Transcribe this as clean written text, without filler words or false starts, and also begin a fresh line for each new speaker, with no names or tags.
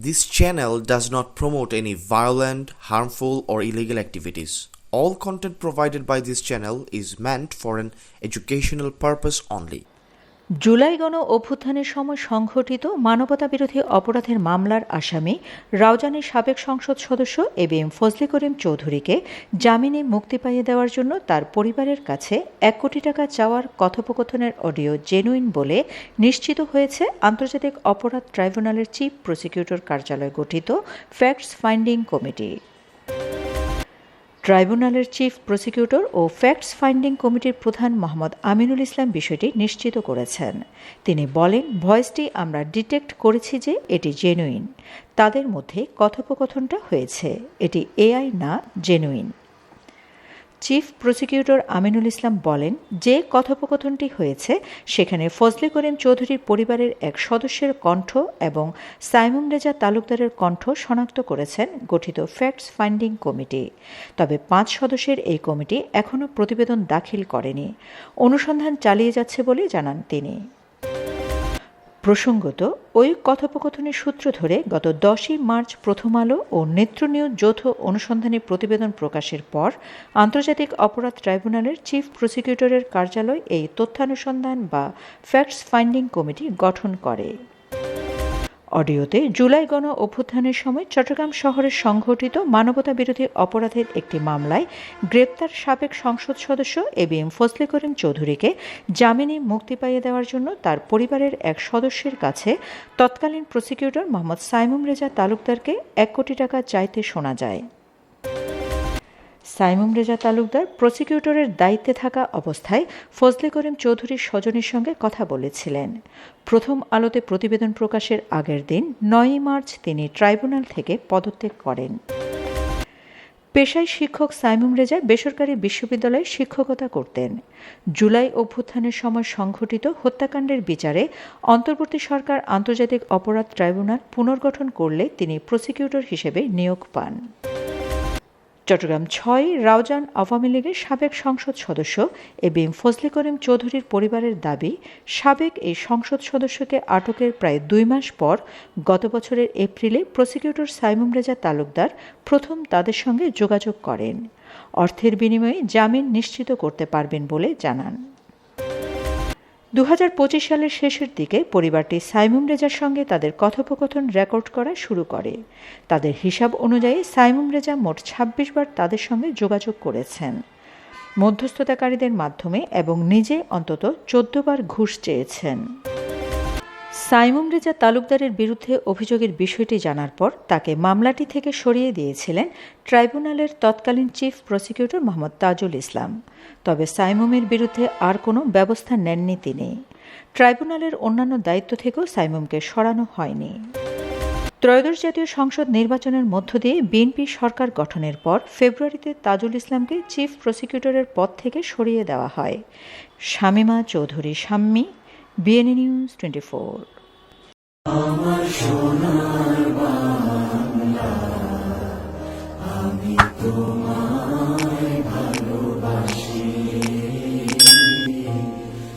This channel does not promote any violent, harmful, or illegal activities. All content provided by this channel is meant for an educational purpose only.
July গণ অভ্যুত্থানের সময় সংঘটিত মানবতাবিরোধী অপরাধের মামলার আসামি রাউজানের সাবেক সংসদ সদস্য এবিএম ফজলে করিম চৌধুরীকে জামিনে মুক্তি পাইয়ে দেওয়ার জন্য তার পরিবারের কাছে ১ কোটি টাকা চাওয়ার কথোপকথনের অডিও জেনুইন বলে নিশ্চিত হয়েছে আন্তর্জাতিক অপরাধ ট্রাইব্যুনালের চিফ প্রসিকিউটর কার্যালয় গঠিত ফ্যাক্টস ফাইন্ডিং কমিটি। ট্রাইব্যুনালের চিফ প্রসিকিউটর ও ফ্যাক্টস ফাইন্ডিং কমিটির প্রধান মোহাম্মদ আমিনুল ইসলাম বিষয়টি নিশ্চিত করেছেন। তিনি বলেন, ভয়েসটি আমরা ডিটেক্ট করেছি যে এটি জেনুইন। তাদের মধ্যে কথোপকথনটা হয়েছে, এটি এআই না, genuine. Chief prosecutor Aminul Islam বলেন, যে কথোপকথনটি হয়েছে সেখানে ফজলে করিম চৌধুরীর পরিবারের এক সদস্যের কণ্ঠ এবং সাইমুম রেজা তালুকদারের কণ্ঠ শনাক্ত করেছেন গঠিত ফ্যাক্টস ফাইন্ডিং কমিটি। তবে ৫ সদস্যের এই কমিটি এখনও প্রতিবেদন দাখিল করেনি, অনুসন্ধান চালিয়ে যাচ্ছে বলে জানান তিনি। প্রসঙ্গত, ওই কথোপকথনের সূত্র ধরে গত ১০ই মার্চ প্রথম আলো ও নেত্রনিউজ যৌথ অনুসন্ধানী প্রতিবেদন প্রকাশের পর আন্তর্জাতিক অপরাধ ট্রাইব্যুনালের চিফ প্রসিকিউটরের কার্যালয় এই তথ্যানুসন্ধান বা ফ্যাক্টস ফাইন্ডিং কমিটি গঠন করে। অডিওতে জুলাই গণ অভ্যুত্থানের সময় চট্টগ্রাম শহরে সংঘটিত মানবতাবিরোধী অপরাধের একটি মামলায় গ্রেপ্তার সাবেক সংসদ সদস্য এবিএম ফজলে করিম চৌধুরীকে জামিনে মুক্তি পাইয়ে দেওয়ার জন্য তার পরিবারের এক সদস্যের কাছে তৎকালীন প্রসিকিউটর মোহাম্মদ সাইমুম রেজা তালুকদারকে ১ কোটি টাকা চাইতে শোনা যায়। সাইমুম রেজা তালুকদার প্রসিকিউটরের দায়িত্বে থাকা অবস্থায় ফজলে করিম চৌধুরীর স্বজনের সঙ্গে কথা বলেছিলেন। প্রথম আলোতে প্রতিবেদন প্রকাশের আগের দিন ৯ই মার্চ তিনি ট্রাইব্যুনাল থেকে পদত্যাগ করেন। পেশায় শিক্ষক সাইমুম রেজা বেসরকারি বিশ্ববিদ্যালয়ে শিক্ষকতা করতেন। জুলাই অভ্যুত্থানের সময় সংঘটিত হত্যাকাণ্ডের বিচারে অন্তর্বর্তী সরকার আন্তর্জাতিক অপরাধ ট্রাইব্যুনাল পুনর্গঠন করলে তিনি প্রসিকিউটর হিসেবে নিয়োগ পান। চট্টগ্রাম ৬ রাউজান আওয়ামী লীগের সাবেক সংসদ সদস্য এবিএম ফজলে করিম চৌধুরীর পরিবারের দাবি, সাবেক এই সংসদ সদস্যকে আটকের প্রায় ২ মাস পর গত বছরের এপ্রিলে প্রসিকিউটর সাইমুম রেজা তালুকদার প্রথম তাদের সঙ্গে যোগাযোগ করেন। অর্থের বিনিময়ে জামিন নিশ্চিত করতে পারবেন বলে জানান। ২০২৫ সালের শেষের দিকে পরিবারটি সাইমুম রেজার সঙ্গে তাদের কথোপকথন রেকর্ড করা শুরু করে। তাদের হিসাব অনুযায়ী সাইমুম রেজা মোট ২৬ বার তাদের সঙ্গে যোগাযোগ করেছেন মধ্যস্থতাকারীদের মাধ্যমে এবং নিজে অন্তত ১৪ বার ঘুষ চেয়েছেন। সাইমুম রেজা তালুকদারের বিরুদ্ধে অভিযোগের বিষয়টি জানার পর তাকে মামলাটি থেকে সরিয়ে দিয়েছিলেন ট্রাইব্যুনালের তৎকালীন চিফ প্রসিকিউটর মোহাম্মদ তাজুল ইসলাম। তবে সাইমুমের বিরুদ্ধে আর কোনো ব্যবস্থা নেননি তিনি। ট্রাইব্যুনালের অন্যান্য দায়িত্ব থেকেও সাইমুমকে সরানো হয়নি। ত্রয়োদশ জাতীয় সংসদ নির্বাচনের মধ্য দিয়ে বিএনপি সরকার গঠনের পর ফেব্রুয়ারিতে তাজুল ইসলামকে চিফ প্রসিকিউটরের পদ থেকে সরিয়ে দেওয়া হয়। Shamima Chowdhury Shammi, BNA news 24।